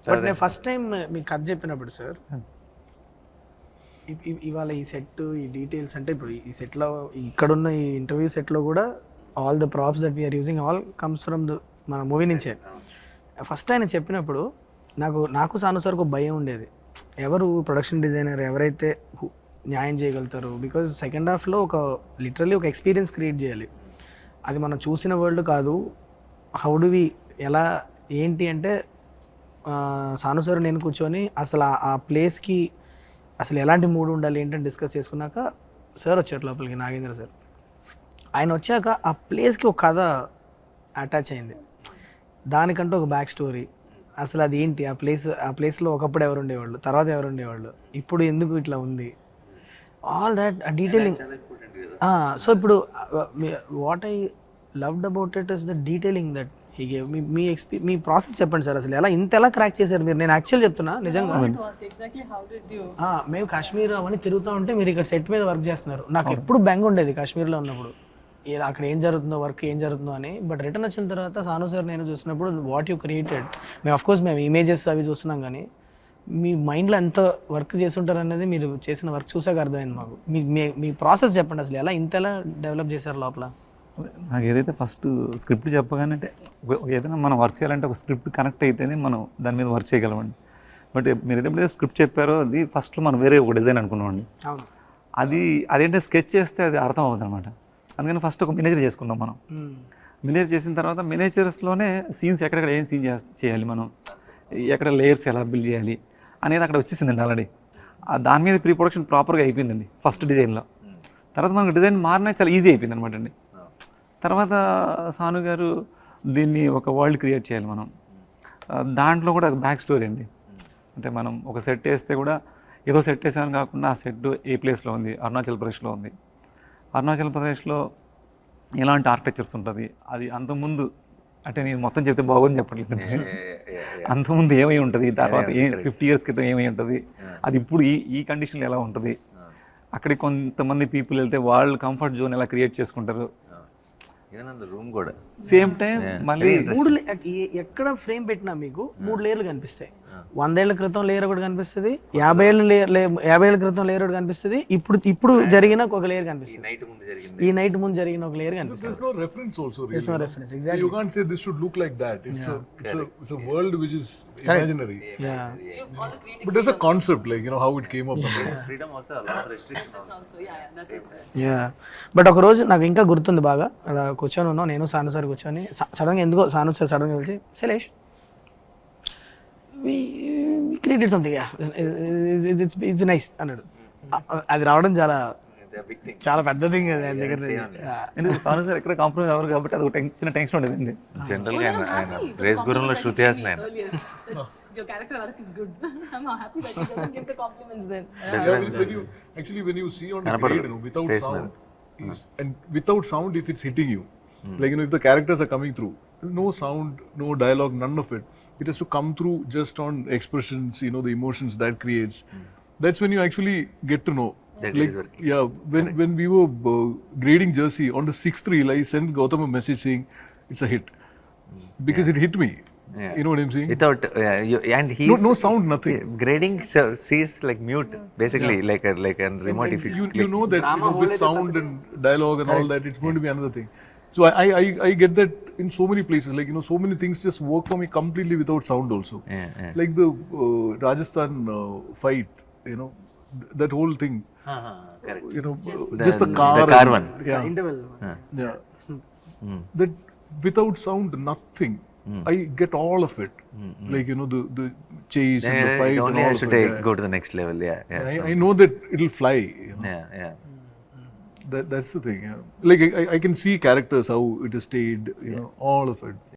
But నేను first time మీకు కథ చెప్పినప్పుడు సార్, ఇవాళ ఈ సెట్ ఈ డీటెయిల్స్ అంటే ఇప్పుడు ఈ సెట్లో ఇక్కడున్న ఈ ఇంటర్వ్యూ సెట్లో కూడా all the props that we are using all comes from the మన మూవీ నుంచే. ఫస్ట్ ఆయన చెప్పినప్పుడు నాకు సాను సార్కు భయం ఉండేది, ఎవరు ప్రొడక్షన్ డిజైనర్ ఎవరైతే న్యాయం చేయగలుగుతారు. బికాజ్ సెకండ్ హాఫ్లో లిటరల్లీ ఒక ఎక్స్పీరియన్స్ క్రియేట్ చేయాలి. అది మనం చూసిన వరల్డ్ కాదు. హౌ డు వి ఎలా ఏంటి అంటే సాను సార్ నేను కూర్చొని అసలు ఆ ప్లేస్కి అసలు ఎలాంటి మూడ్ ఉండాలి ఏంటని డిస్కస్ చేసుకున్నాక సార్ వచ్చారు లోపలికి, నాగేంద్ర సార్. ఆయన వచ్చాక ఆ ప్లేస్కి ఒక కథ అటాచ్ అయింది, దానికంటూ ఒక బ్యాక్ స్టోరీ. అసలు అది ఏంటి ఆ ప్లేస్లో ఒకప్పుడు ఎవరు ఉండేవాళ్ళు, తర్వాత ఎవరు ఉండేవాళ్ళు, ఇప్పుడు ఎందుకు ఇట్లా ఉంది, ఆల్ దాట్ డీటెయిలింగ్. సో ఇప్పుడు what I loved about it is the detailing that he gave. Me process చెప్పండి సార్, అసలు ఎలా క్రాక్ చేశారు మీరు? నేను యాక్చువల్ చెప్తున్నా నిజంగా, మేము కాశ్మీర్ అవన్నీ తిరుగుతూ ఉంటే మీరు ఇక్కడ సెట్ మీద వర్క్ చేస్తున్నారు. నాకు ఎప్పుడు బెంగ ఉండేది కాశ్మీర్లో ఉన్నప్పుడు, అక్కడ ఏం జరుగుతుందో వర్క్ ఏం జరుగుతుందో అని. బట్ రిటర్న్ వచ్చిన తర్వాత సాను సార్ నేను చూసినప్పుడు వాట్ యూ క్రియేటెడ్, మేము అఫ్కోర్స్ మేము ఇమేజెస్ అవి చూస్తున్నాం కానీ మీ మైండ్లో ఎంత వర్క్ చేసి ఉంటారు అనేది మీరు చేసిన వర్క్ చూసాక అర్థమైంది మాకు. మీ ప్రాసెస్ చెప్పండి అసలు ఎలా డెవలప్ చేశారు లోపల. నాకు ఏదైతే ఫస్ట్ స్క్రిప్ట్ చెప్పగానే అంటే ఏదైనా మనం వర్క్ చేయాలంటే ఒక స్క్రిప్ట్ కనెక్ట్ అయితేనే మనం దాని మీద వర్క్ చేయగలమండి. బట్ మీరు ఏదైతే స్క్రిప్ట్ చెప్పారో అది ఫస్ట్లో మనం వేరే ఒక డిజైన్ అనుకున్నామండి. అదేంటే స్కెచ్ చేస్తే అది అర్థం అవుతుంది అనమాట. అందుకని ఫస్ట్ ఒక మినేచర్ చేసుకున్నాం మనం. మినేచర్ చేసిన తర్వాత మినేచర్స్లోనే సీన్స్ ఎక్కడెక్కడ ఏం సీన్ చేయాలి, మనం ఎక్కడ లేయర్స్ ఎలా బిల్డ్ చేయాలి అనేది అక్కడ వచ్చేసిందండి ఆల్రెడీ. దాని మీద ప్రీ ప్రొడక్షన్ ప్రాపర్గా అయిపోయిందండి ఫస్ట్ డిజైన్లో. తర్వాత మనకు డిజైన్ మారినా చాలా ఈజీ అయిపోయింది అనమాట అండి. తర్వాత సాను గారు దీన్ని ఒక వరల్డ్ క్రియేట్ చేయాలి మనం, దాంట్లో కూడా బ్యాక్ స్టోరీ అండి. అంటే మనం ఒక సెట్ వేస్తే కూడా ఏదో సెట్ వేసామని కాకుండా ఆ సెట్ ఏ ప్లేస్లో ఉంది, అరుణాచల్ ప్రదేశ్లో ఉంది. అరుణాచల్ ప్రదేశ్లో ఎలాంటి ఆర్కిటెక్చర్స్ ఉంటుంది, అది అంతకుముందు అంటే నేను మొత్తం చెప్తే బాగోని చెప్పట్లేదు, అంతకుముందు ఏమై ఉంటుంది, తర్వాత 50 years క్రితం ఏమై ఉంటుంది, అది ఇప్పుడు ఈ కండిషన్లో ఎలా ఉంటుంది, అక్కడికి కొంతమంది పీపుల్ వెళ్తే వాళ్ళు కంఫర్ట్ జోన్ ఎలా క్రియేట్ చేసుకుంటారు. రూమ్ కూడా సేమ్ టైం మళ్ళీ ఎక్కడ ఫ్రేమ్ పెట్టినా మీకు 3 లేయర్లు కనిపిస్తాయి. 100 ఏళ్ల క్రితం లేయర్ ఒకటి కనిపిస్తుంది, 50 ఏళ్ల క్రితం లేయర్ ఒకటి కనిపిస్తుంది, ఇప్పుడు జరిగిన ఒక లేయర్ కనిపిస్తుంది, ఈ నైట్ ముందు జరిగిన ఒక లేయర్ కనిపిస్తుంది. There's no reference also really. There's no reference, exactly. You can't say this should look like that. It's a world which is imaginary. Yeah. But there's a concept, like, how it came up. freedom also, a lot of restrictions also. But ఒక రోజు నాకు ఇంకా గుర్తుంది బాగా, అలా కూర్చొని ఉన్నాం నేను సాను సార్ కూర్చొని, సడన్గా ఎందుకో సాను సార్ సడన్గా పిలిచి Shailesh we created something, it's nice అన్నాడు. అది రావడం చాలా పెద్ద థింగ్ అది ఆయన దగ్గర. సాను సార్ ఎక్కడ కాంప్రమైజ్ అవ్వరు కాబట్టి అది చిన్న టెన్షన్ ఉండేదండి. జనరల్గా ఆయన రేస్ గురంలో శృతి హాసన్ ఆయన. Your character arc is good. I'm happy that you doesn't give the compliments then. When you see on the grade, without sound, and without sound, if it's hitting you, like, if the characters are coming through, no sound, no dialogue, none of it. It has to come through just on expressions, the emotions that creates. That's when you actually get to know. When we were grading Jersey, on the 6th reel, I sent Gautam a message saying it's a hit because it hit me. You know what I'm saying? Without and he's no sound, nothing. Grading sees like mute basically, like a remote. If you know that with sound and dialogue and all that, it's going to be another thing. So I get that in so many places, like, so many things just work for me completely without sound also. Like the Rajasthan fight, that whole thing. Correct. Just the car one. Interval. That without sound, nothing. I get all of it. Like, the chase and the fight and all of it. Go to the next level. I know that it'll fly. That's the thing. Like I can see characters, how it is stayed, all of it.